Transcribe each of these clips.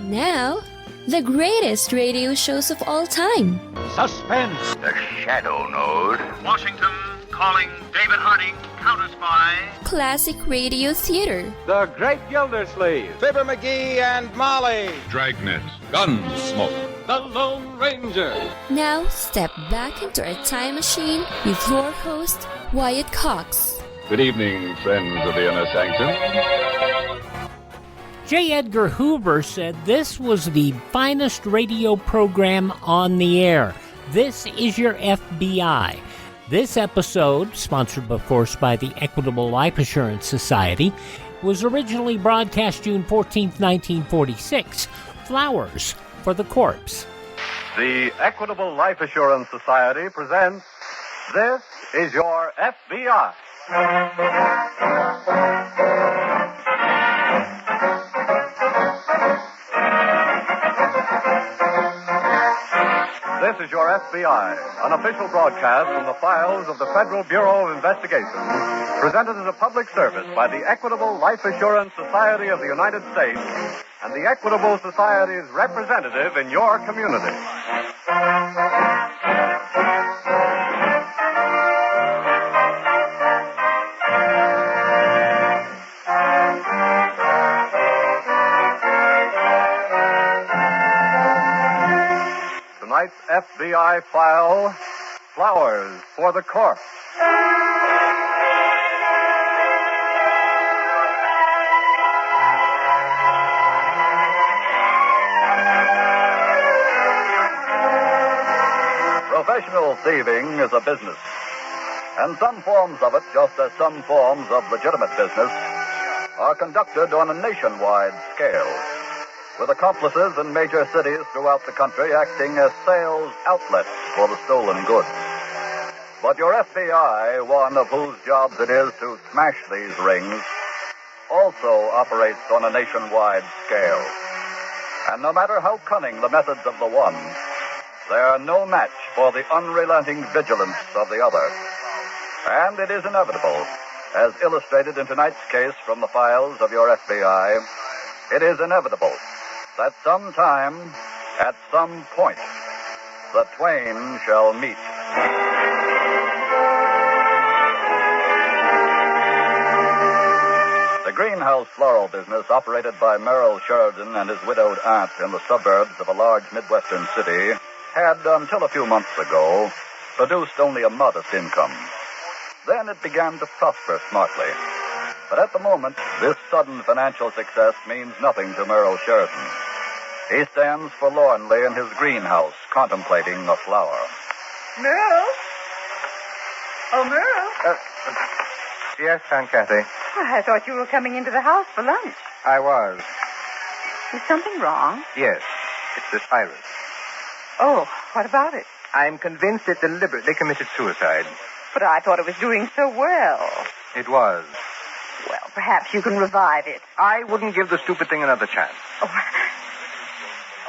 Now, the greatest radio shows of all time. Suspense. The Shadow Node. Washington calling David Harding, Counter Spy. Classic radio theater. The Great Gildersleeve. Fibber McGee and Molly. Dragnet. Gunsmoke. The Lone Ranger. Now, step back into our time machine with your host, Wyatt Cox. Good evening, friends of the Inner Sanctum. J. Edgar Hoover said this was the finest radio program on the air. This is your FBI. This episode, sponsored of course by the Equitable Life Assurance Society, was originally broadcast June 14th, 1946. Flowers for the Corpse. The Equitable Life Assurance Society presents This is Your FBI. This is Your FBI, an official broadcast from the files of the Federal Bureau of Investigation, presented as a public service by the Equitable Life Assurance Society of the United States and the Equitable Society's representative in your community. Tonight's FBI file, Flowers for the Corpse. Professional thieving is a business, and some forms of it, just as some forms of legitimate business, are conducted on a nationwide scale, with accomplices in major cities throughout the country acting as sales outlets for the stolen goods. But your FBI, one of whose jobs it is to smash these rings, also operates on a nationwide scale. And no matter how cunning the methods of the one, they are no match for the unrelenting vigilance of the other. And it is inevitable, as illustrated in tonight's case from the files of your FBI, it is inevitable that sometime, at some point, the twain shall meet. The greenhouse floral business operated by Merrill Sheridan and his widowed aunt in the suburbs of a large Midwestern city had, until a few months ago, produced only a modest income. Then it began to prosper smartly. But at the moment, this sudden financial success means nothing to Merrill Sheridan. He stands forlornly in his greenhouse, contemplating a flower. Merrill? Oh, Merrill? Yes, Aunt Kathy. I thought you were coming into the house for lunch. I was. Is something wrong? Yes. It's this iris. Oh, what about it? I'm convinced it deliberately committed suicide. But I thought it was doing so well. It was. Well, perhaps you can revive it. I wouldn't give the stupid thing another chance.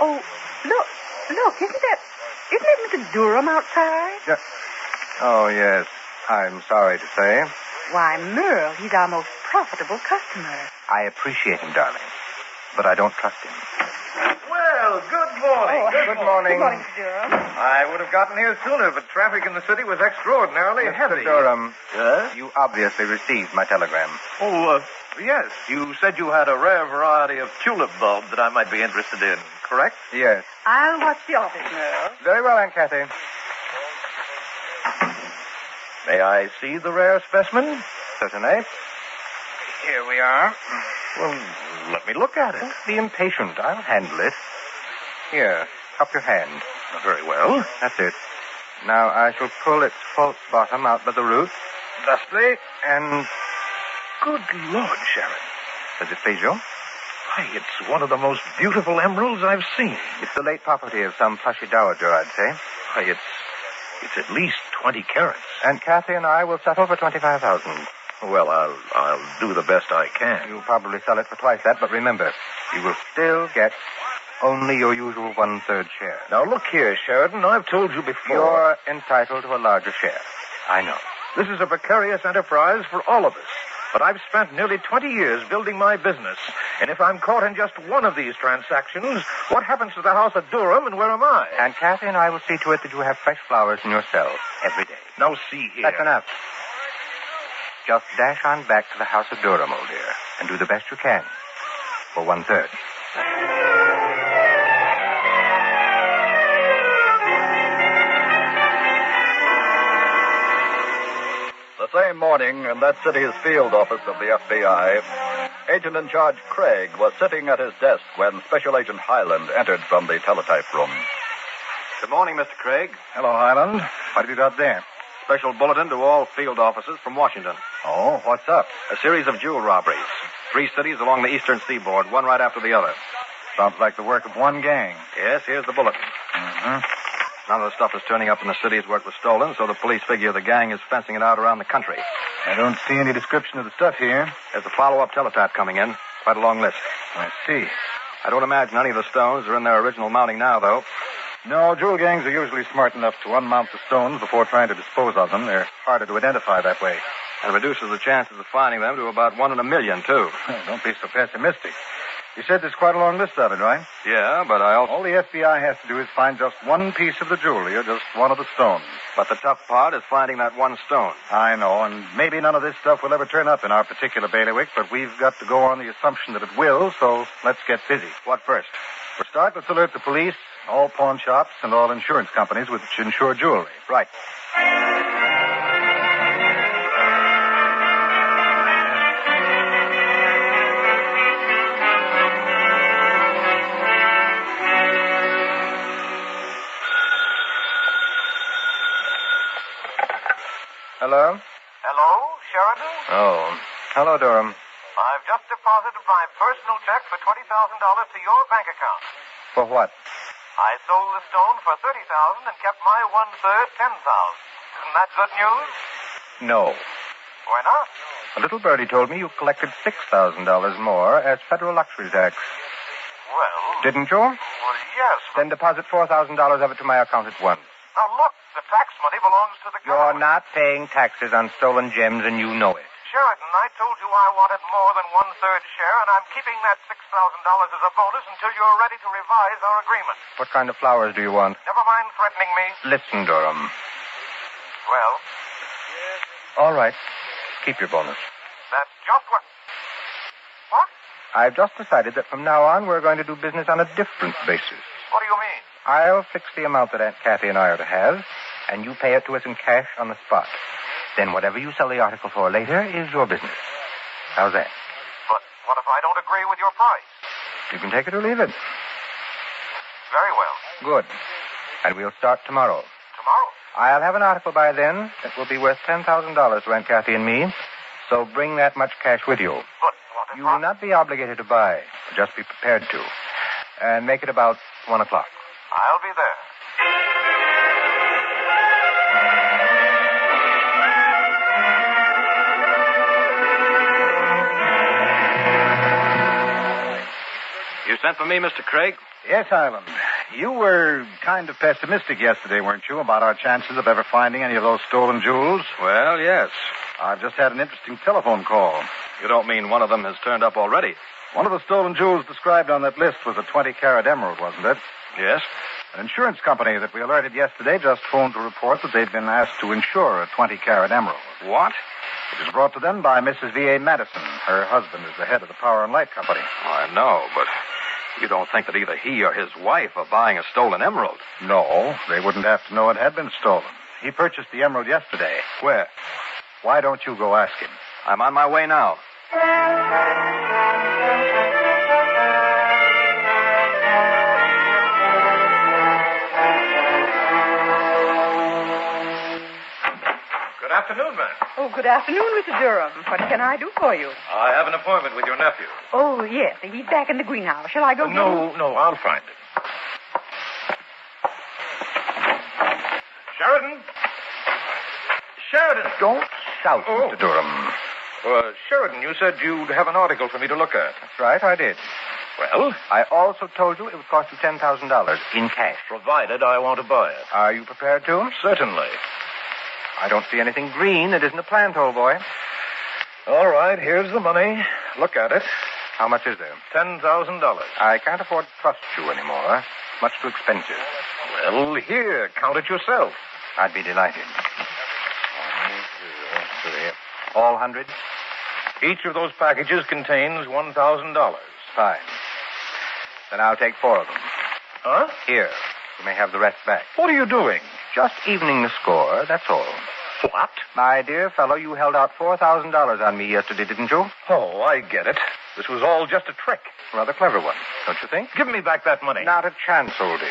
Oh, look, isn't it Mr. Durham outside? Oh, yes. I'm sorry to say. Why, Merle, he's our most profitable customer. I appreciate him, darling, but I don't trust him. Well, good morning. Good morning. Good morning, Mr. Durham. I would have gotten here sooner, but traffic in the city was extraordinarily heavy. Mr. Durham, Yes? you obviously received my telegram. Oh, yes. You said you had a rare variety of tulip bulb that I might be interested in, correct? Yes. I'll watch the office, Merle. Very well, Aunt Kathy. May I see the rare specimen? Certainly. Here we are. Well, let me look at it. Don't be impatient. I'll handle it. Here, cup your hand. Very well. That's it. Now I shall pull its false bottom out by the roots, thusly, and... Good Lord, Sharon. Does it please you? Why, it's one of the most beautiful emeralds I've seen. It's the late property of some plushy dowager, I'd say. Why, it's at least 20 carats. And Kathy and I will settle for 25,000. Well, I'll do the best I can. You'll probably sell it for twice that, but remember, you will still get only your usual one-third share. Now, look here, Sheridan. I've told you before. You're entitled to a larger share. I know. This is a precarious enterprise for all of us. But I've spent nearly 20 years building my business. And if I'm caught in just one of these transactions, what happens to the house at Durham and where am I? And Kathy and I will see to it that you have fresh flowers in your cell every day. Now, see here. That's enough. Just dash on back to the house of Durham, old dear, and do the best you can for 1/3. The same morning, in that city's field office of the FBI, Agent in Charge Craig was sitting at his desk when Special Agent Highland entered from the teletype room. Good morning, Mr. Craig. Hello, Highland. What have you got there? Special bulletin to all field officers from Washington. Oh, what's up? A series of jewel robberies. 3 cities along the eastern seaboard, one right after the other. Sounds like the work of one gang. Yes, here's the bulletin. Mm-hmm. None of the stuff is turning up in the cities where it was stolen, so the police figure the gang is fencing it out around the country. I don't see any description of the stuff here. There's a follow-up teletype coming in. Quite a long list. I see. I don't imagine any of the stones are in their original mounting now, though. No, jewel gangs are usually smart enough to unmount the stones before trying to dispose of them. They're harder to identify that way. And reduces the chances of finding them to about 1 in a million, too. Don't be so pessimistic. You said there's quite a long list of it, right? Yeah, but I also... All the FBI has to do is find just one piece of the jewelry or just one of the stones. But the tough part is finding that one stone. I know, and maybe none of this stuff will ever turn up in our particular bailiwick, but we've got to go on the assumption that it will, so let's get busy. What first? For start, let's alert the police, all pawn shops, and all insurance companies which insure jewelry. Right. Hello? Hello, Sheridan? Oh. Hello, Durham. I've just deposited my personal check for $20,000 to your bank account. For what? I sold the stone for $30,000 and kept my 1/3, $10,000. Isn't that good news? No. Why not? A little birdie told me you collected $6,000 more as federal luxury tax. Well... Didn't you? Well, yes. Then deposit $4,000 of it to my account at once. Now, look, the tax money belongs to the You're government. not paying taxes on stolen gems, and you know it. Sheridan, I told you I wanted more than 1/3 share, and I'm keeping that $6,000 as a bonus until you're ready to revise our agreement. What kind of flowers do you want? Never mind threatening me. Listen, Durham. Well, All right. Keep your bonus. that's just what... What? I've just decided that from now on, we're going to do business on a different basis. What do you mean? I'll fix the amount that Aunt Kathy and I are to have, and you pay it to us in cash on the spot. Then whatever you sell the article for later is your business. How's that? But what if I don't agree with your price? You can take it or leave it. Very well. Good. And we'll start tomorrow. Tomorrow? I'll have an article by then that will be worth $10,000 to Aunt Kathy and me. So bring that much cash with you. But what if You will not be obligated to buy. Just be prepared to. And make it about 1 o'clock. I'll be there. You sent for me, Mr. Craig? Yes, Highland. You were kind of pessimistic yesterday, weren't you, about our chances of ever finding any of those stolen jewels? Well, yes. I've just had an interesting telephone call. You don't mean one of them has turned up already? One of the stolen jewels described on that list was a 20-carat emerald, wasn't it? Yes. An insurance company that we alerted yesterday just phoned to report that they'd been asked to insure a 20-carat emerald. What? It was brought to them by Mrs. V.A. Madison. Her husband is the head of the Power and Light Company. I know, but you don't think that either he or his wife are buying a stolen emerald? No, they wouldn't have to know it had been stolen. He purchased the emerald yesterday. Where? Why don't you go ask him? I'm on my way now. Good afternoon, ma'am. Oh, good afternoon, Mr. Durham. What can I do for you? I have an appointment with your nephew. Oh, yes. He's back in the greenhouse. Shall I go get him? No, I'll find him. Sheridan! Sheridan! Don't shout, Oh. Mr. Durham. Sheridan, you said you'd have an article for me to look at. That's right, I did. Well? I also told you it would cost you $10,000 in cash. Provided I want to buy it. Are you prepared to? Certainly. I don't see anything green that isn't a plant, old boy. All right, here's the money. Look at it. How much is there? $10,000. I can't afford to trust you anymore. Much too expensive. Well, here, count it yourself. I'd be delighted. 1, 2, 3. All 100? Each of those packages contains $1,000. Fine. Then I'll take 4 of them. Huh? Here. You may have the rest back. What are you doing? Just evening the score, that's all. What? My dear fellow, you held out $4,000 on me yesterday, didn't you? Oh, I get it. This was all just a trick. Rather clever one, don't you think? Give me back that money. Not a chance, old dear.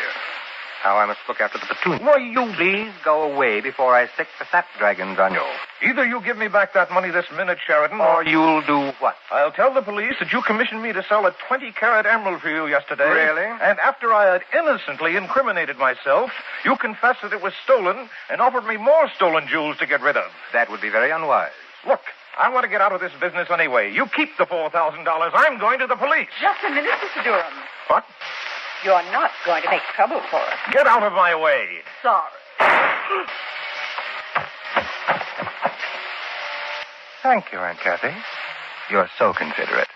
Now I must look after the platoon. Why, you please go away before I stick the snapdragons on you. Either you give me back that money this minute, Sheridan, Or you'll do what? I'll tell the police that you commissioned me to sell a 20-carat emerald for you yesterday. Really? And after I had innocently incriminated myself, you confessed that it was stolen and offered me more stolen jewels to get rid of. That would be very unwise. Look, I want to get out of this business anyway. You keep the $4,000. I'm going to the police. Just a minute, Mr. Durham. What? You're not going to make trouble for us. Get out of my way. Sorry. Thank you, Aunt Kathy. You're so considerate.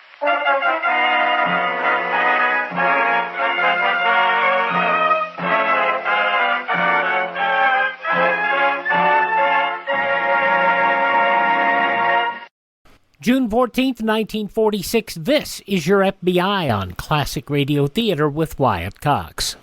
June 14th, 1946, this is your FBI on Classic Radio Theater with Wyatt Cox.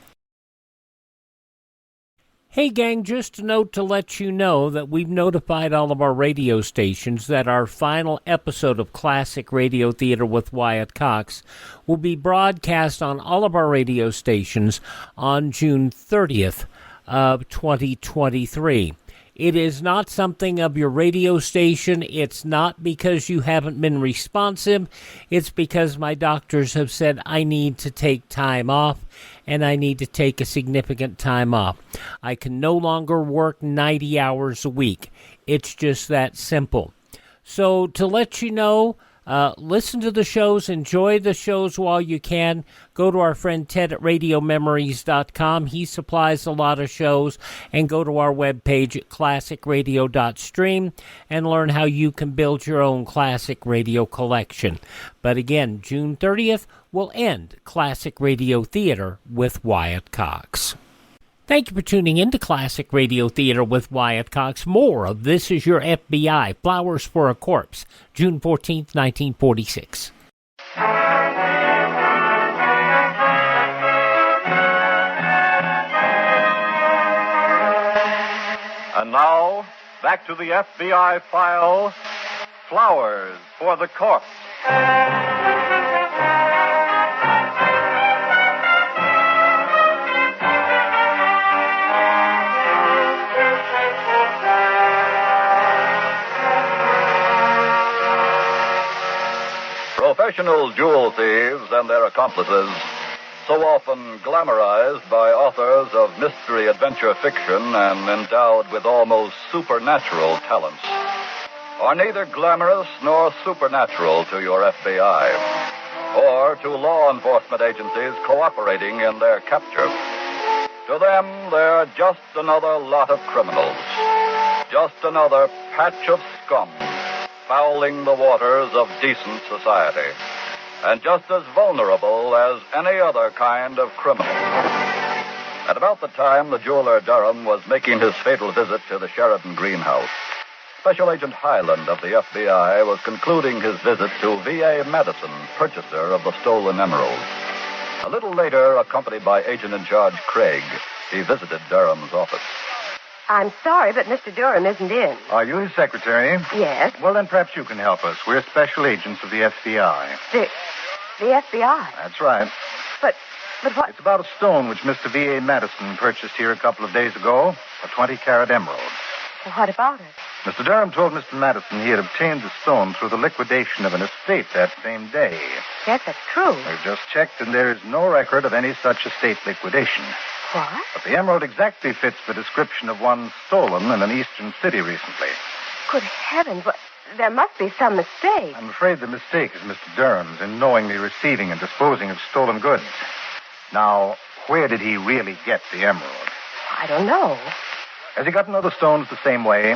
Hey gang, just a note to let you know that we've notified all of our radio stations that our final episode of Classic Radio Theater with Wyatt Cox will be broadcast on all of our radio stations on June 30th of 2023. It is not something of your radio station. It's not because you haven't been responsive. It's because my doctors have said I need to take time off, and I need to take a significant time off. I can no longer work 90 hours a week. It's just that simple. So to let you know, listen to the shows, enjoy the shows while you can. Go to our friend Ted at RadioMemories.com. He supplies a lot of shows. And go to our webpage at classicradio.stream and learn how you can build your own classic radio collection. But again, June 30th will end Classic Radio Theater with Wyatt Cox. Thank you for tuning in to Classic Radio Theater with Wyatt Cox. More of This Is Your FBI, Flowers for a Corpse, June 14th, 1946. And now, back to the FBI file, Flowers for the Corpse. Professional jewel thieves and their accomplices, so often glamorized by authors of mystery adventure fiction and endowed with almost supernatural talents, are neither glamorous nor supernatural to your FBI or to law enforcement agencies cooperating in their capture. To them, they're just another lot of criminals, just another patch of scum fouling the waters of decent society, and just as vulnerable as any other kind of criminal. At about the time the jeweler Durham was making his fatal visit to the Sheridan greenhouse, Special Agent Highland of the FBI was concluding his visit to V.A. Madison, purchaser of the stolen emerald. A little later, accompanied by Agent-in-Charge Craig, he visited Durham's office. I'm sorry, but Mr. Durham isn't in. Are you his secretary? Yes. Well, then perhaps you can help us. We're special agents of the FBI. The FBI? That's right. But what? It's about a stone which Mr. V.A. Madison purchased here a couple of days ago, a 20-carat emerald. Well, what about it? Mr. Durham told Mr. Madison he had obtained the stone through the liquidation of an estate that same day. Yes, that's true. We've just checked, and there is no record of any such estate liquidation. What? But the emerald exactly fits the description of one stolen in an eastern city recently. Good heavens, there must be some mistake. I'm afraid the mistake is Mr. Durham's in knowingly receiving and disposing of stolen goods. Now, where did he really get the emerald? I don't know. Has he gotten other stones the same way?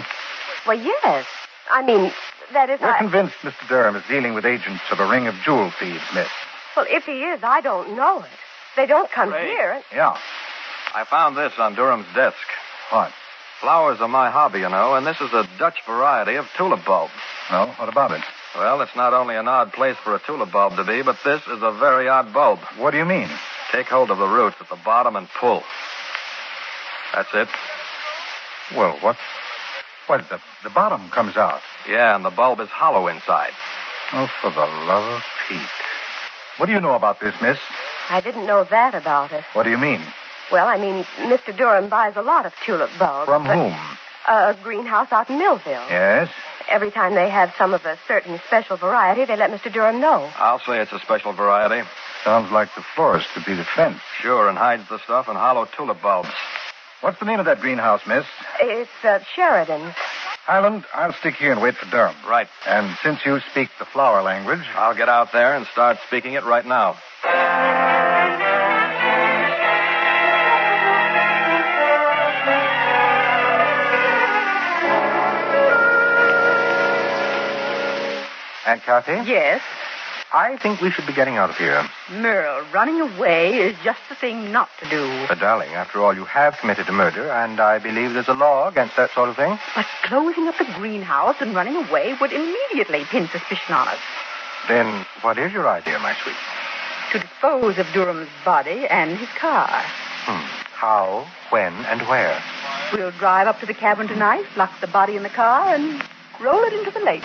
Well, yes. I mean, That is, We're convinced Mr. Durham is dealing with agents of a ring of jewel thieves, miss. Well, if he is, I don't know it. They don't come here. Yeah. I found this on Durham's desk. What? Flowers are my hobby, you know, and this is a Dutch variety of tulip bulb. No? What about it? Well, it's not only an odd place for a tulip bulb to be, but this is a very odd bulb. What do you mean? Take hold of the roots at the bottom and pull. That's it. Well, what? What, the bottom comes out? Yeah, and the bulb is hollow inside. Oh, for the love of Pete. What do you know about this, miss? I didn't know that about it. What do you mean? Well, I mean, Mr. Durham buys a lot of tulip bulbs. From whom? A greenhouse out in Millville. Yes? Every time they have some of a certain special variety, they let Mr. Durham know. I'll say it's a special variety. Sounds like the florist could be the fence. Sure, and hides the stuff in hollow tulip bulbs. What's the name of that greenhouse, miss? It's Sheridan's. Highland, I'll stick here and wait for Durham. Right. And since you speak the flower language... I'll get out there and start speaking it right now. Aunt Kathy? Yes? I think we should be getting out of here. Merle, running away is just the thing not to do. But, darling, after all, you have committed a murder, and I believe there's a law against that sort of thing. But closing up the greenhouse and running away would immediately pin suspicion on us. Then what is your idea, my sweet? To dispose of Durham's body and his car. How, when, and where? We'll drive up to the cabin tonight, lock the body in the car, and roll it into the lake.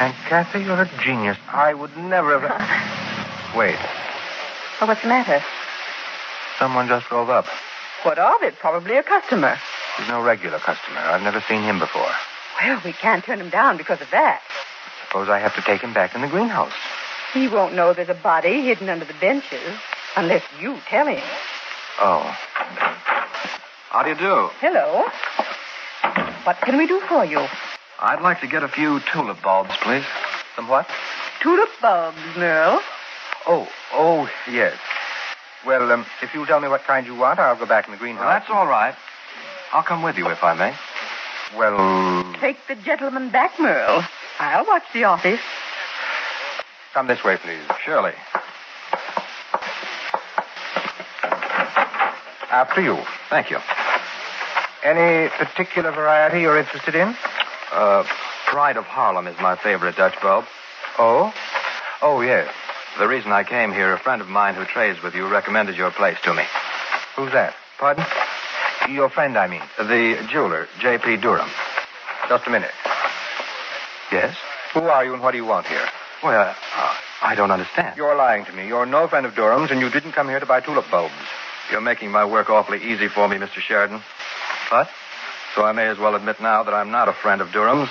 Aunt Kathy, you're a genius. I would never have... Wait. Well, what's the matter? Someone just drove up. What of it? Probably a customer. He's no regular customer. I've never seen him before. Well, we can't turn him down because of that. Suppose I have to take him back in the greenhouse. He won't know there's a body hidden under the benches unless you tell him. Oh. How do you do? Hello. What can we do for you? I'd like to get a few tulip bulbs, please. Some what? Tulip bulbs, Merle. Oh, yes. Well, if you'll tell me what kind you want, I'll go back in the greenhouse. Well, that's all right. I'll come with you, if I may. Well... Take the gentleman back, Merle. I'll watch the office. Come this way, please. Surely. After you. Thank you. Any particular variety you're interested in? Pride of Harlem is my favorite Dutch bulb. Oh? Oh, yes. The reason I came here, a friend of mine who trades with you recommended your place to me. Who's that? Pardon? Your friend, I mean. The jeweler, J.P. Durham. Just a minute. Yes? Who are you and what do you want here? Well, I don't understand. You're lying to me. You're no friend of Durham's, and you didn't come here to buy tulip bulbs. You're making my work awfully easy for me, Mr. Sheridan. What? So I may as well admit now that I'm not a friend of Durham's.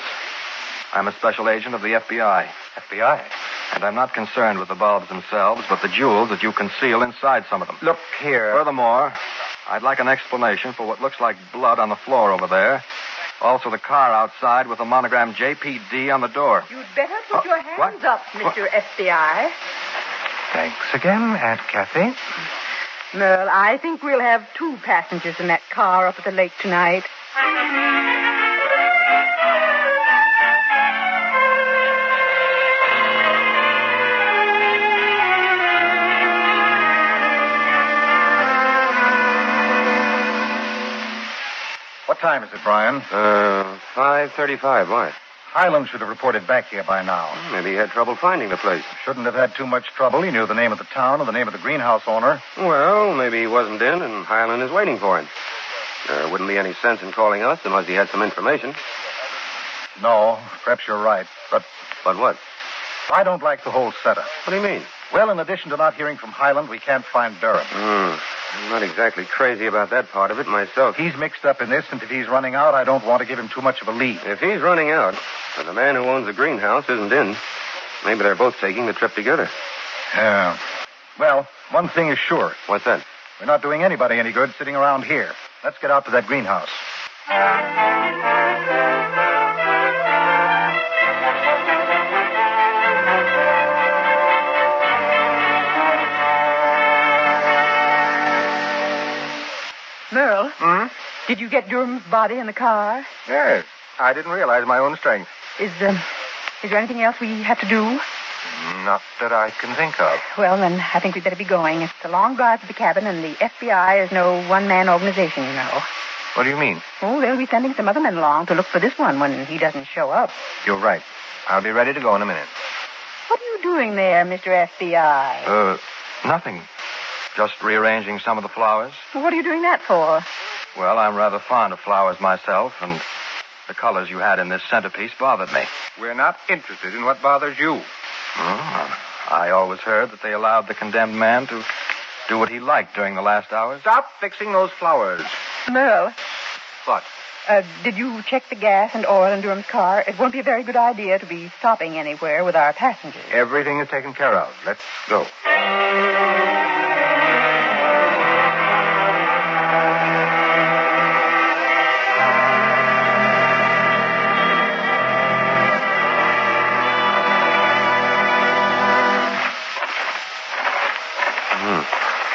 I'm a special agent of the FBI. FBI? And I'm not concerned with the bulbs themselves, but the jewels that you conceal inside some of them. Look here. Furthermore, I'd like an explanation for what looks like blood on the floor over there. Also the car outside with the monogram JPD on the door. You'd better put your hands up, Mr. FBI. Thanks again, Aunt Kathy. Merle, I think we'll have 2 passengers in that car up at the lake tonight. What time is it, Brian? 5:35. Why? Highland should have reported back here by now. Maybe he had trouble finding the place. Shouldn't have had too much trouble. He knew the name of the town and the name of the greenhouse owner. Well, maybe he wasn't in, and Highland is waiting for him. There wouldn't be any sense in calling us unless he had some information. No, perhaps you're right. But what? I don't like the whole setup. What do you mean? Well, in addition to not hearing from Highland, we can't find Durham. I'm not exactly crazy about that part of it myself. He's mixed up in this, and if he's running out, I don't want to give him too much of a lead. If he's running out, and the man who owns the greenhouse isn't in, maybe they're both taking the trip together. Yeah. Well, one thing is sure. What's that? We're not doing anybody any good sitting around here. Let's get out to that greenhouse. Merle? Did you get Durham's body in the car? Yes. I didn't realize my own strength. Is Is there anything else we have to do? Not that I can think of. Well, then I think we'd better be going. It's a long drive to the cabin, and the FBI is no one-man organization, you know. What do you mean? Oh, they'll be sending some other men along to look for this one when he doesn't show up. You're right. I'll be ready to go in a minute. What are you doing there, Mr. FBI? Nothing. Just rearranging some of the flowers. What are you doing that for? Well, I'm rather fond of flowers myself, and the colors you had in this centerpiece bothered me. We're not interested in what bothers you. I always heard that they allowed the condemned man to do what he liked during the last hours. Stop fixing those flowers. Merle. What? Did you check the gas and oil in Durham's car? It won't be a very good idea to be stopping anywhere with our passengers. Everything is taken care of. Let's go.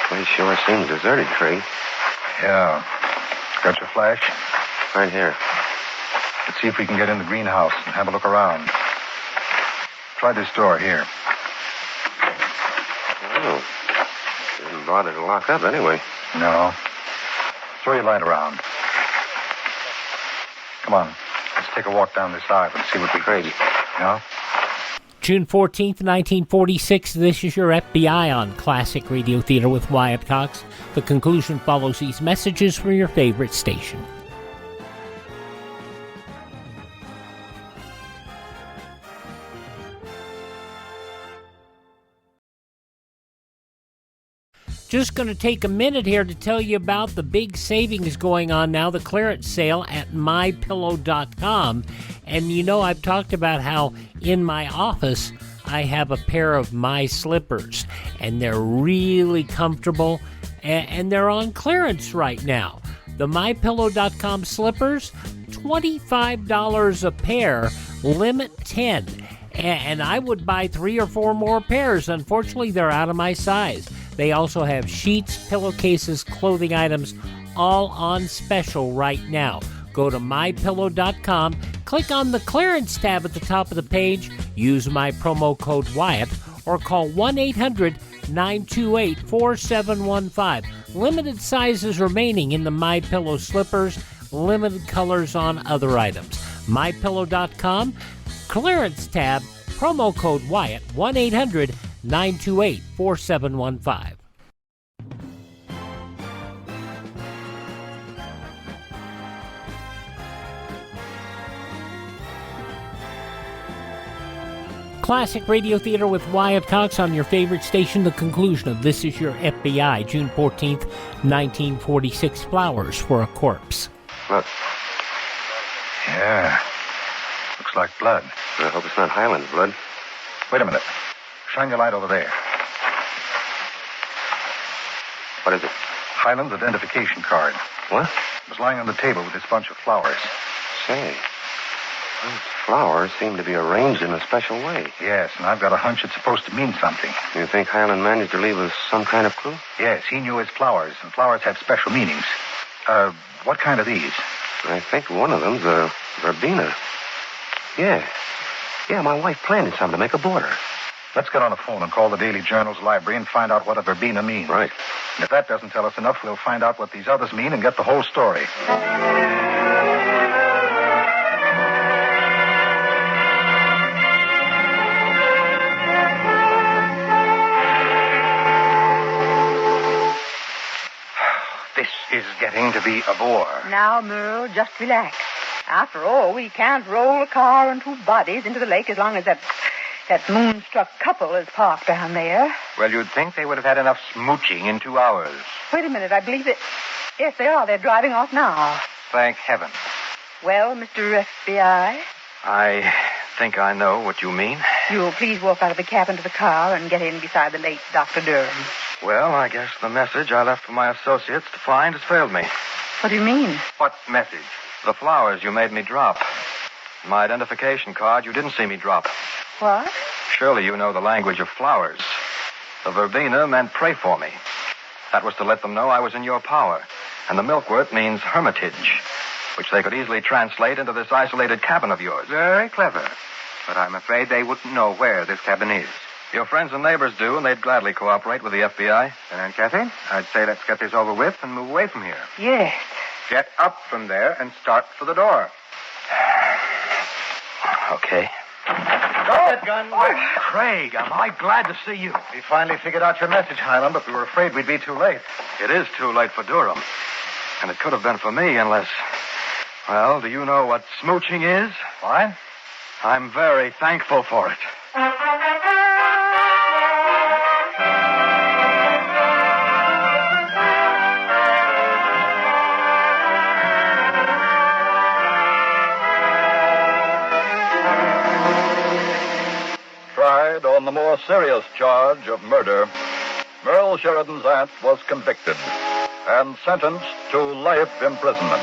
Place sure seems deserted, Tree. Yeah. Got your flash? Right here. Let's see if we can get in the greenhouse and have a look around. Try this door here. Oh. Didn't bother to lock up anyway. No. Throw your light around. Come on. Let's take a walk down this aisle and see what we can. Yeah? June 14th, 1946, this is your FBI on Classic Radio Theater with Wyatt Cox. The conclusion follows these messages from your favorite station. Just going to take a minute here to tell you about the big savings going on now, the clearance sale at mypillow.com. And you know, I've talked about how in my office I have a pair of my slippers, and they're really comfortable, and they're on clearance right now. The mypillow.com slippers, $25 a pair, limit 10. And I would buy 3 or 4 more pairs. Unfortunately, they're out of my size. They also have sheets, pillowcases, clothing items, all on special right now. Go to mypillow.com, click on the clearance tab at the top of the page, use my promo code Wyatt, or call 1-800-928-4715. Limited sizes remaining in the MyPillow slippers, limited colors on other items. mypillow.com, clearance tab, promo code Wyatt, 1-800-928-4715. Classic Radio Theater with Wyatt Cox on your favorite station. The conclusion of This Is Your FBI, June 14th, 1946. Flowers for a corpse. Look. Yeah. Looks like blood. I hope it's not Highland blood. Wait a minute. Shine your light over there. What is it? Highland's identification card. What? It was lying on the table with this bunch of flowers. Say, those flowers seem to be arranged in a special way. Yes, and I've got a hunch it's supposed to mean something. You think Highland managed to leave us some kind of clue? Yes, he knew his flowers, and flowers have special meanings. What kind are these? I think one of them's a verbena. Yeah, my wife planted some to make a border. Let's get on the phone and call the Daily Journal's library and find out what a verbena means. Right. And if that doesn't tell us enough, we'll find out what these others mean and get the whole story. This is getting to be a bore. Now, Merle, just relax. After all, we can't roll a car and 2 bodies into the lake as long as that moonstruck couple is parked down there. Well, you'd think they would have had enough smooching in 2 hours. Wait a minute, I believe it. Yes, they are. They're driving off now. Thank heaven. Well, Mr. FBI? I think I know what you mean. You'll please walk out of the cabin to the car and get in beside the late Dr. Durham. Well, I guess the message I left for my associates to find has failed me. What do you mean? What message? The flowers you made me drop. My identification card you didn't see me drop. What? Surely you know the language of flowers. The verbena meant pray for me. That was to let them know I was in your power. And the milkwort means hermitage, which they could easily translate into this isolated cabin of yours. Very clever. But I'm afraid they wouldn't know where this cabin is. Your friends and neighbors do, and they'd gladly cooperate with the FBI. Then, Aunt Kathy, I'd say let's get this over with and move away from here. Yes. Get up from there and start for the door. Okay. Drop that gun. Craig, am I glad to see you. We finally figured out your message, Highland, but we were afraid we'd be too late. It is too late for Durham. And it could have been for me unless... Well, do you know what smooching is? Why? I'm very thankful for it. Tried on the more serious charge of murder, Merle Sheridan's aunt was convicted and sentenced to life imprisonment.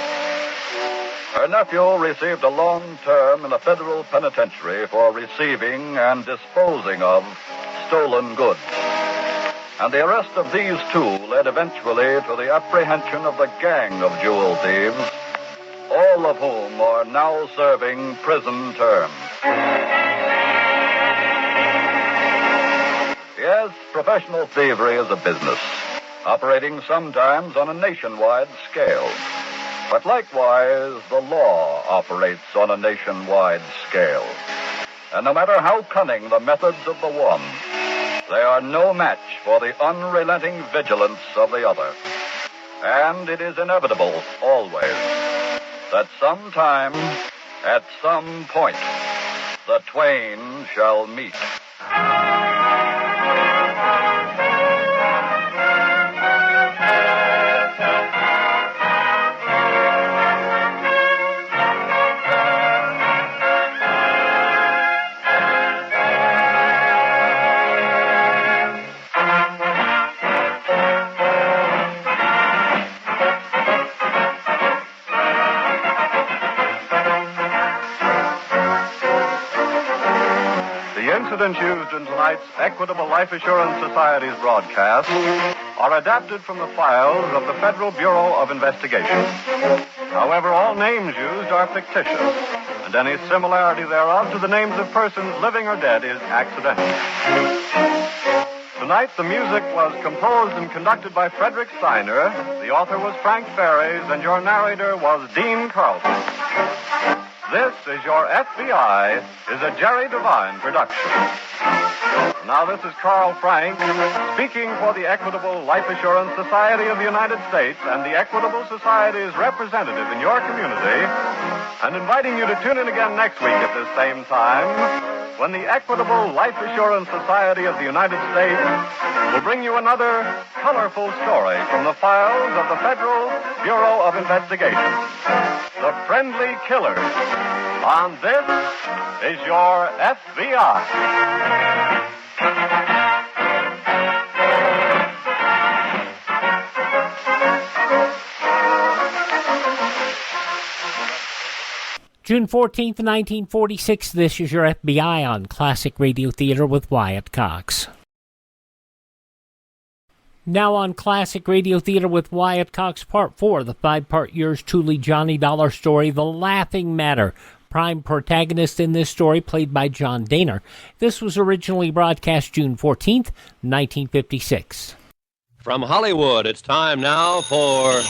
Her nephew received a long term in a federal penitentiary for receiving and disposing of stolen goods. And the arrest of these two led eventually to the apprehension of the gang of jewel thieves, all of whom are now serving prison terms. Yes, professional thievery is a business, operating sometimes on a nationwide scale. But likewise, the law operates on a nationwide scale. And no matter how cunning the methods of the one, they are no match for the unrelenting vigilance of the other. And it is inevitable, always, that sometime, at some point, the twain shall meet. Incidents used in tonight's Equitable Life Assurance Society's broadcast are adapted from the files of the Federal Bureau of Investigation. However, all names used are fictitious, and any similarity thereof to the names of persons living or dead is accidental. Tonight, the music was composed and conducted by Frederick Steiner, the author was Frank Ferries, and your narrator was Dean Carlson. This is Your FBI is a Jerry Devine production. Now this is Carl Frank speaking for the Equitable Life Assurance Society of the United States and the Equitable Society's representative in your community, and inviting you to tune in again next week at this same time when the Equitable Life Assurance Society of the United States will bring you another colorful story from the files of the Federal Bureau of Investigation. The Friendly Killers. On This is Your FBI. June 14th, 1946, this is Your FBI on Classic Radio Theater with Wyatt Cox. Now on Classic Radio Theater with Wyatt Cox, Part 4, the 5-part yours truly Johnny Dollar story, The Laughing Matter. Prime protagonist in this story played by John Daner. This was originally broadcast June 14th, 1956. From Hollywood, it's time now for...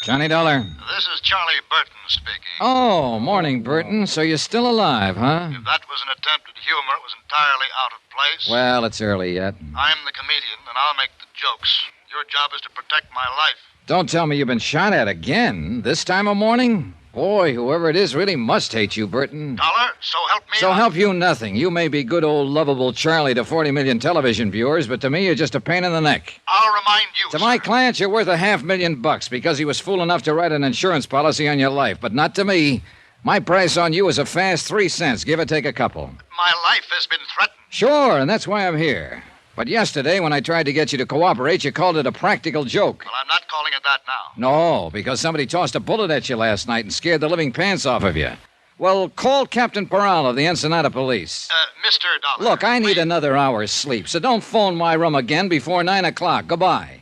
Johnny Dollar. This is Charlie Burton speaking. Oh, morning, Burton. So you're still alive, huh? If that was an attempt at humor, it was entirely out of place. Well, it's early yet. I'm the comedian, and I'll make the jokes. Your job is to protect my life. Don't tell me you've been shot at again. This time of morning? Boy, whoever it is really must hate you, Burton. Dollar, so help me. So help you nothing. You may be good old lovable Charlie to 40 million television viewers, but to me you're just a pain in the neck. I'll remind you, To my clients, you're worth $500,000 because he was fool enough to write an insurance policy on your life, but not to me. My price on you is a fast 3 cents, give or take a couple. My life has been threatened. Sure, and that's why I'm here. But yesterday, when I tried to get you to cooperate, you called it a practical joke. Well, I'm not calling it that now. No, because somebody tossed a bullet at you last night and scared the living pants off of you. Well, call Captain Peral of the Ensenada Police. Mr. Dollar. Look, I need another hour's sleep, so don't phone my room again before 9 o'clock. Goodbye.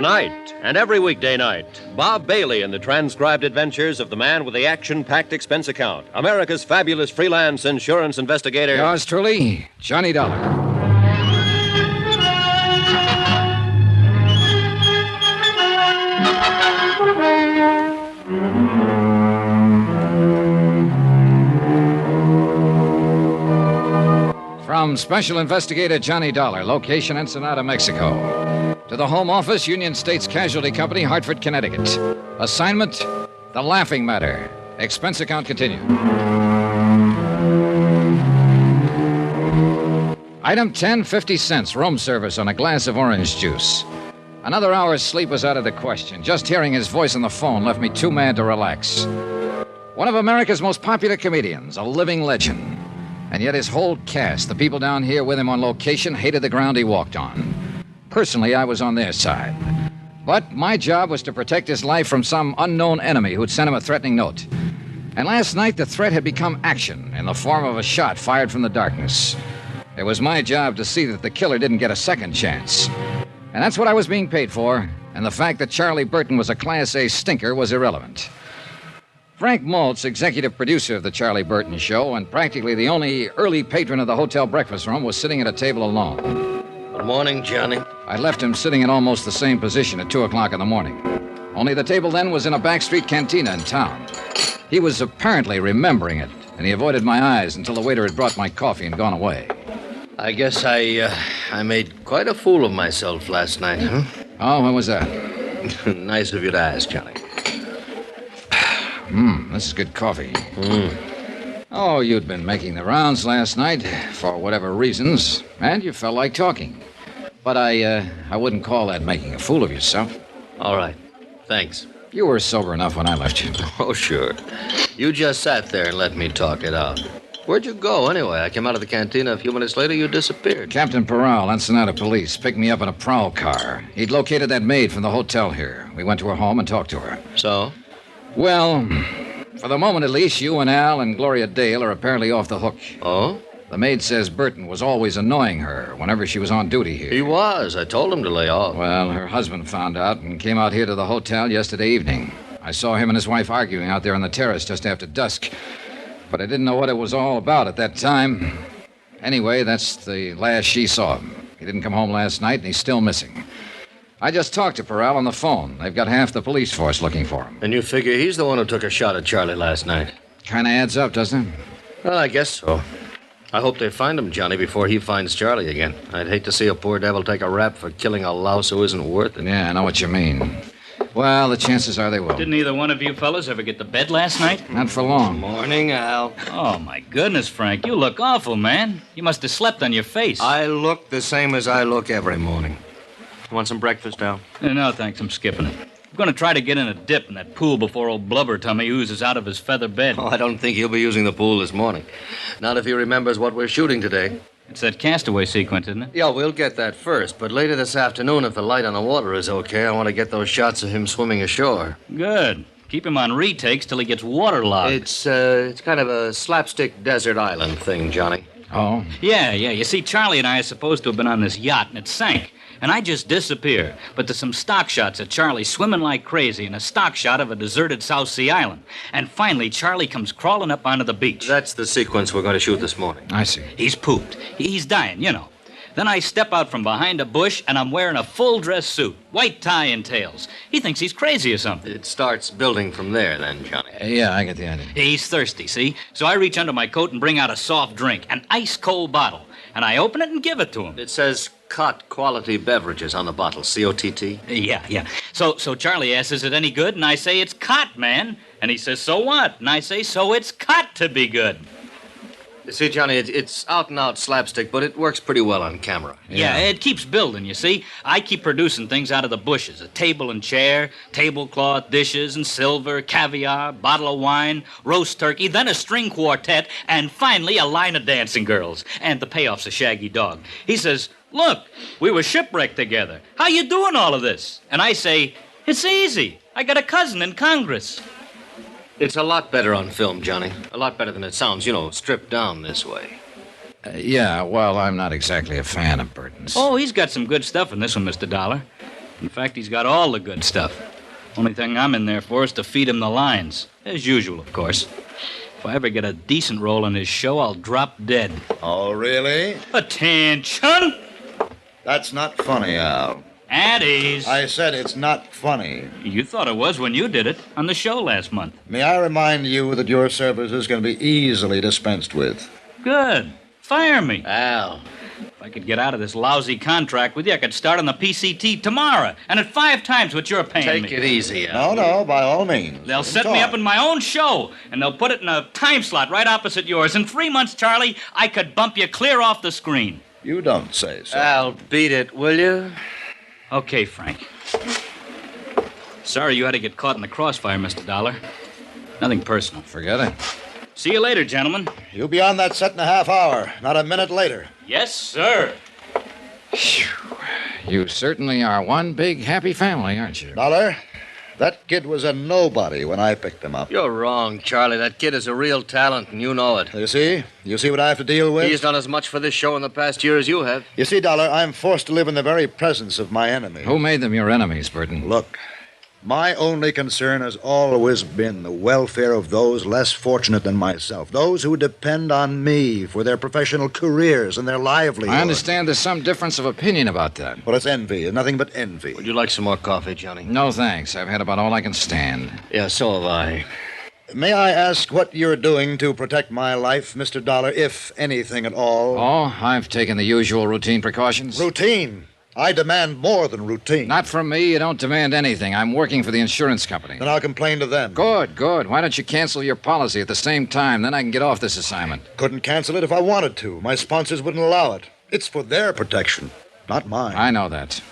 Tonight and every weekday night, Bob Bailey in the transcribed adventures of the man with the action-packed expense account, America's fabulous freelance insurance investigator. Yours truly, Johnny Dollar. From Special Investigator Johnny Dollar, location Ensenada, Mexico. To the Home Office, Union States Casualty Company, Hartford, Connecticut. Assignment, The Laughing Matter. Expense account continued. Item 10, 50 cents, room service on a glass of orange juice. Another hour's sleep was out of the question. Just hearing his voice on the phone left me too mad to relax. One of America's most popular comedians, a living legend. And yet his whole cast, the people down here with him on location, hated the ground he walked on. Personally, I was on their side. But my job was to protect his life from some unknown enemy who'd sent him a threatening note. And last night, the threat had become action in the form of a shot fired from the darkness. It was my job to see that the killer didn't get a second chance. And that's what I was being paid for, and the fact that Charlie Burton was a Class A stinker was irrelevant. Frank Maltz, executive producer of the Charlie Burton Show, and practically the only early patron of the hotel breakfast room, was sitting at a table alone. Good morning, Johnny. I left him sitting in almost the same position at 2 o'clock in the morning. Only the table then was in a backstreet cantina in town. He was apparently remembering it, and he avoided my eyes until the waiter had brought my coffee and gone away. I guess I made quite a fool of myself last night, huh? Oh, when was that? Nice of you to ask, Johnny. This is good coffee. Oh, you'd been making the rounds last night, for whatever reasons, and you felt like talking. But I wouldn't call that making a fool of yourself. All right. Thanks. You were sober enough when I left you. Oh, sure. You just sat there and let me talk it out. Where'd you go, anyway? I came out of the cantina a few minutes later, you disappeared. Captain Peral, Ensenada Police, picked me up in a prowl car. He'd located that maid from the hotel here. We went to her home and talked to her. So? Well, for the moment at least, you and Al and Gloria Dale are apparently off the hook. Oh? The maid says Burton was always annoying her whenever she was on duty here. He was. I told him to lay off. Well, her husband found out and came out here to the hotel yesterday evening. I saw him and his wife arguing out there on the terrace just after dusk. But I didn't know what it was all about at that time. Anyway, that's the last she saw him. He didn't come home last night, and he's still missing. I just talked to Peral on the phone. They've got half the police force looking for him. And you figure he's the one who took a shot at Charlie last night? Kind of adds up, doesn't it? Well, I guess so. I hope they find him, Johnny, before he finds Charlie again. I'd hate to see a poor devil take a rap for killing a louse who isn't worth it. Yeah, I know what you mean. Well, the chances are they will. Didn't either one of you fellas ever get to bed last night? Not for long. Morning, Al. Oh, my goodness, Frank. You look awful, man. You must have slept on your face. I look the same as I look every morning. Want some breakfast, Al? No, thanks. I'm skipping it. I'm going to try to get in a dip in that pool before old Blubber Tummy oozes out of his feather bed. Oh, I don't think he'll be using the pool this morning. Not if he remembers what we're shooting today. It's that castaway sequence, isn't it? Yeah, we'll get that first. But later this afternoon, if the light on the water is okay, I want to get those shots of him swimming ashore. Good. Keep him on retakes till he gets waterlogged. It's kind of a slapstick desert island thing, Johnny. Oh? Yeah. You see, Charlie and I are supposed to have been on this yacht, and it sank. And I just disappear. But there's some stock shots of Charlie swimming like crazy and a stock shot of a deserted South Sea island. And finally, Charlie comes crawling up onto the beach. That's the sequence we're going to shoot this morning. I see. He's pooped. He's dying, you know. Then I step out from behind a bush, and I'm wearing a full-dress suit, white tie and tails. He thinks he's crazy or something. It starts building from there, then, Johnny. Yeah, I get the idea. He's thirsty, see? So I reach under my coat and bring out a soft drink, an ice-cold bottle. And I open it and give it to him. It says Cott Quality Beverages on the bottle, C-O-T-T. Yeah. So Charlie asks, is it any good? And I say, it's Cott, man. And he says, so what? And I say, so it's Cott to be good. You see, Johnny, it's out-and-out slapstick, but it works pretty well on camera. Yeah, it keeps building, you see. I keep producing things out of the bushes. A table and chair, tablecloth, dishes and silver, caviar, bottle of wine, roast turkey, then a string quartet, and finally a line of dancing girls. And the payoff's a shaggy dog. He says, look, we were shipwrecked together. How you doing all of this? And I say, it's easy. I got a cousin in Congress. It's a lot better on film, Johnny. A lot better than it sounds, stripped down this way. Yeah, well, I'm not exactly a fan of Burton's. Oh, he's got some good stuff in this one, Mr. Dollar. In fact, he's got all the good stuff. Only thing I'm in there for is to feed him the lines. As usual, of course. If I ever get a decent role in his show, I'll drop dead. Oh, really? Attention! That's not funny, Al. At ease. I said it's not funny. You thought it was when you did it on the show last month. May I remind you that your services can be easily dispensed with? Good. Fire me. Al. If I could get out of this lousy contract with you, I could start on the PCT tomorrow, and at 5 times what you're paying me. Take it easy, Al. No, by all means. They'll set me up in my own show, and they'll put it in a time slot right opposite yours. In 3 months, Charlie, I could bump you clear off the screen. You don't say so. Al, beat it, will you? Okay, Frank. Sorry you had to get caught in the crossfire, Mr. Dollar. Nothing personal. Forget it. See you later, gentlemen. You'll be on that set in a half hour, not a minute later. Yes, sir. You certainly are one big happy family, aren't you? Dollar, that kid was a nobody when I picked him up. You're wrong, Charlie. That kid is a real talent, and you know it. You see? You see what I have to deal with? He's done as much for this show in the past year as you have. You see, Dollar, I'm forced to live in the very presence of my enemy. Who made them your enemies, Burton? Look, my only concern has always been the welfare of those less fortunate than myself, those who depend on me for their professional careers and their livelihood. I understand there's some difference of opinion about that. Well, it's envy, nothing but envy. Would you like some more coffee, Johnny? No, thanks. I've had about all I can stand. Yeah, so have I. May I ask what you're doing to protect my life, Mr. Dollar, if anything at all? Oh, I've taken the usual routine precautions. Routine? I demand more than routine. Not from me. You don't demand anything. I'm working for the insurance company. Then I'll complain to them. Good. Why don't you cancel your policy at the same time? Then I can get off this assignment. Couldn't cancel it if I wanted to. My sponsors wouldn't allow it. It's for their protection, not mine. I know that.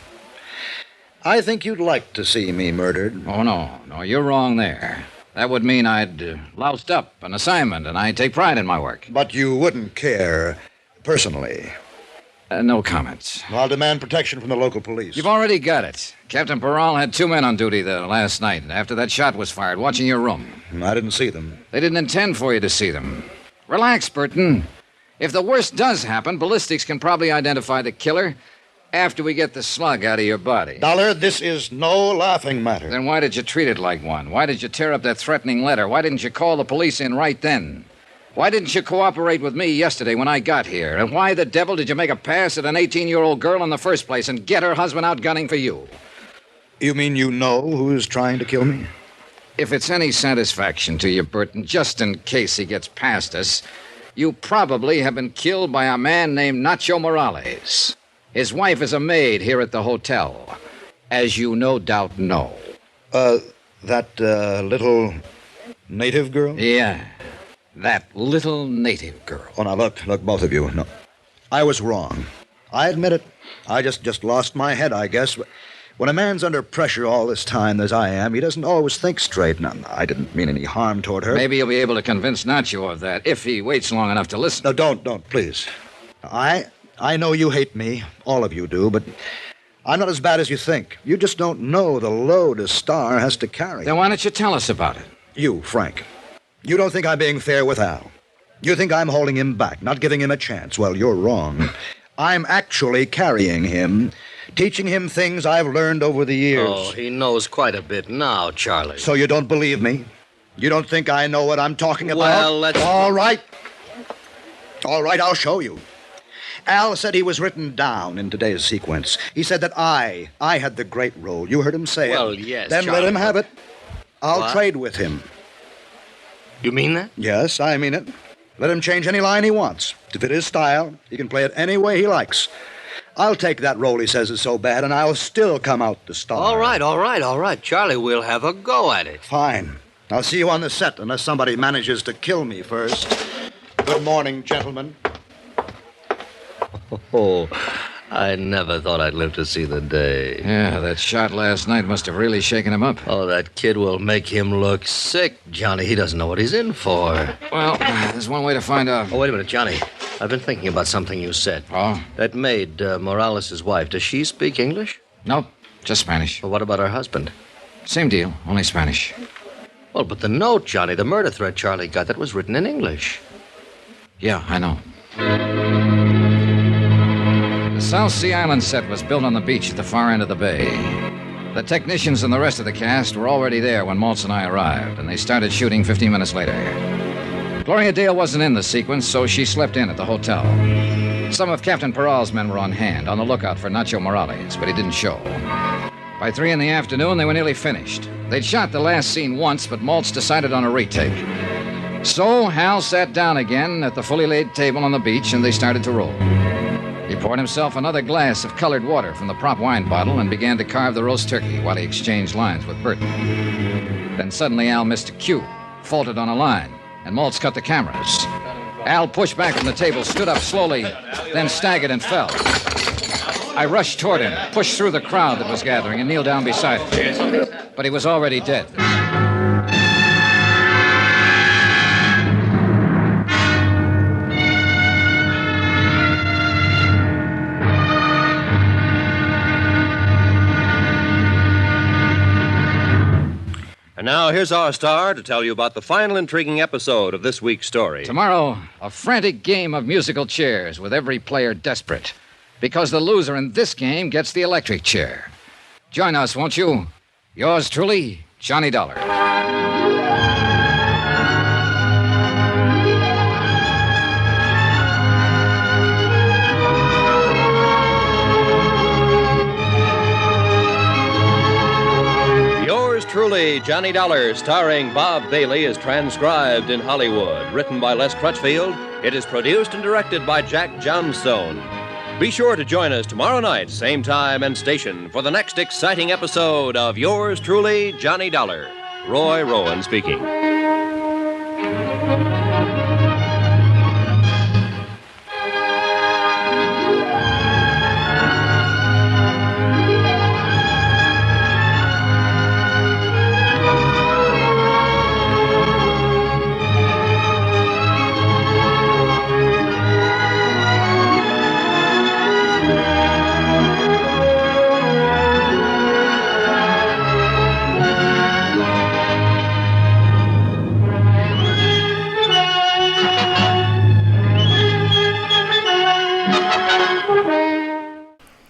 I think you'd like to see me murdered. Oh, no, you're wrong there. That would mean I'd loused up an assignment, and I take pride in my work. But you wouldn't care personally. No comments. I'll demand protection from the local police. You've already got it. Captain Peral had 2 men on duty there last night after that shot was fired, watching your room. I didn't see them. They didn't intend for you to see them. Relax, Burton. If the worst does happen, ballistics can probably identify the killer after we get the slug out of your body. Dollar, this is no laughing matter. Then why did you treat it like one? Why did you tear up that threatening letter? Why didn't you call the police in right then? Why didn't you cooperate with me yesterday when I got here? And why the devil did you make a pass at an 18-year-old girl in the first place and get her husband out gunning for you? You mean you know who's trying to kill me? If it's any satisfaction to you, Burton, just in case he gets past us, you probably have been killed by a man named Nacho Morales. His wife is a maid here at the hotel, as you no doubt know. That little native girl? Yeah. That little native girl. Oh, now, look, both of you. No, I was wrong. I admit it. I just lost my head, I guess. When a man's under pressure all this time, as I am, he doesn't always think straight. Now, I didn't mean any harm toward her. Maybe you'll be able to convince Nacho of that, if he waits long enough to listen. No, don't, please. I know you hate me. All of you do, but I'm not as bad as you think. You just don't know the load a star has to carry. Then why don't you tell us about it? You, Frank. You don't think I'm being fair with Al. You think I'm holding him back, not giving him a chance. Well, you're wrong. I'm actually carrying him, teaching him things I've learned over the years. Oh, he knows quite a bit now, Charlie. So you don't believe me? You don't think I know what I'm talking about? Well, let's... All right, I'll show you. Al said he was written down in today's sequence. He said that I had the great role. You heard him say it. Well, yes, Then Charlie, let him have it. I'll What? trade with him. You mean that? Yes, I mean it. Let him change any line he wants. To fit his style, he can play it any way he likes. I'll take that role he says is so bad, and I'll still come out the star. All right. Charlie, we'll have a go at it. Fine. I'll see you on the set, unless somebody manages to kill me first. Good morning, gentlemen. Oh, I never thought I'd live to see the day. Yeah, that shot last night must have really shaken him up. Oh, that kid will make him look sick, Johnny. He doesn't know what he's in for. Well, there's one way to find out. Oh, wait a minute, Johnny. I've been thinking about something you said. Oh? That maid, Morales' wife, does she speak English? Nope, just Spanish. Well, what about her husband? Same deal, only Spanish. Well, but the note, Johnny, the murder threat Charlie got, that was written in English. Yeah, I know. The South Sea Island set was built on the beach at the far end of the bay. The technicians and the rest of the cast were already there when Maltz and I arrived, and they started shooting 15 minutes later. Gloria Dale wasn't in the sequence, so she slept in at the hotel. Some of Captain Peral's men were on hand, on the lookout for Nacho Morales, but he didn't show. By 3 in the afternoon, they were nearly finished. They'd shot the last scene once, but Maltz decided on a retake. So Hal sat down again at the fully laid table on the beach, and they started to roll. He poured himself another glass of colored water from the prop wine bottle and began to carve the roast turkey while he exchanged lines with Burton. Then suddenly Al missed a cue, faltered on a line, and Maltz cut the cameras. Al pushed back from the table, stood up slowly, then staggered and fell. I rushed toward him, pushed through the crowd that was gathering, and kneeled down beside him. But he was already dead. And now here's our star to tell you about the final intriguing episode of this week's story. Tomorrow, a frantic game of musical chairs with every player desperate. Because the loser in this game gets the electric chair. Join us, won't you? Yours truly, Johnny Dollar. Truly, Johnny Dollar, starring Bob Bailey, is transcribed in Hollywood. Written by Les Crutchfield, it is produced and directed by Jack Johnstone. Be sure to join us tomorrow night, same time and station, for the next exciting episode of Yours Truly, Johnny Dollar. Roy Rowan speaking.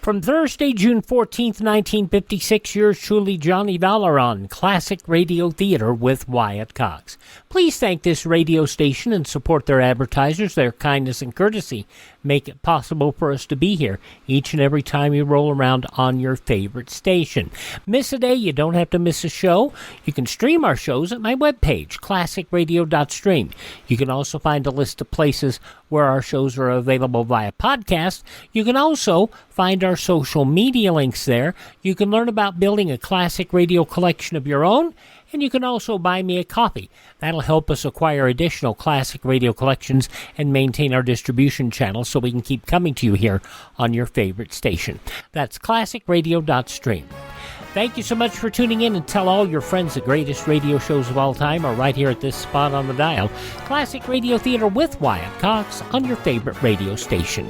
From Thursday, June 14th, 1956, yours truly, Johnny Dollar, on Classic Radio Theater with Wyatt Cox. Please thank this radio station and support their advertisers. Their kindness and courtesy make it possible for us to be here each and every time you roll around on your favorite station. Miss a day, you don't have to miss a show. You can stream our shows at my webpage, classicradio.stream. You can also find a list of places where our shows are available via podcast. You can also find our social media links there. You can learn about building a classic radio collection of your own, and you can also buy me a coffee. That'll help us acquire additional classic radio collections and maintain our distribution channels so we can keep coming to you here on your favorite station. That's classicradio.stream. Thank you so much for tuning in, and tell all your friends the greatest radio shows of all time are right here at this spot on the dial. Classic Radio Theater with Wyatt Cox on your favorite radio station.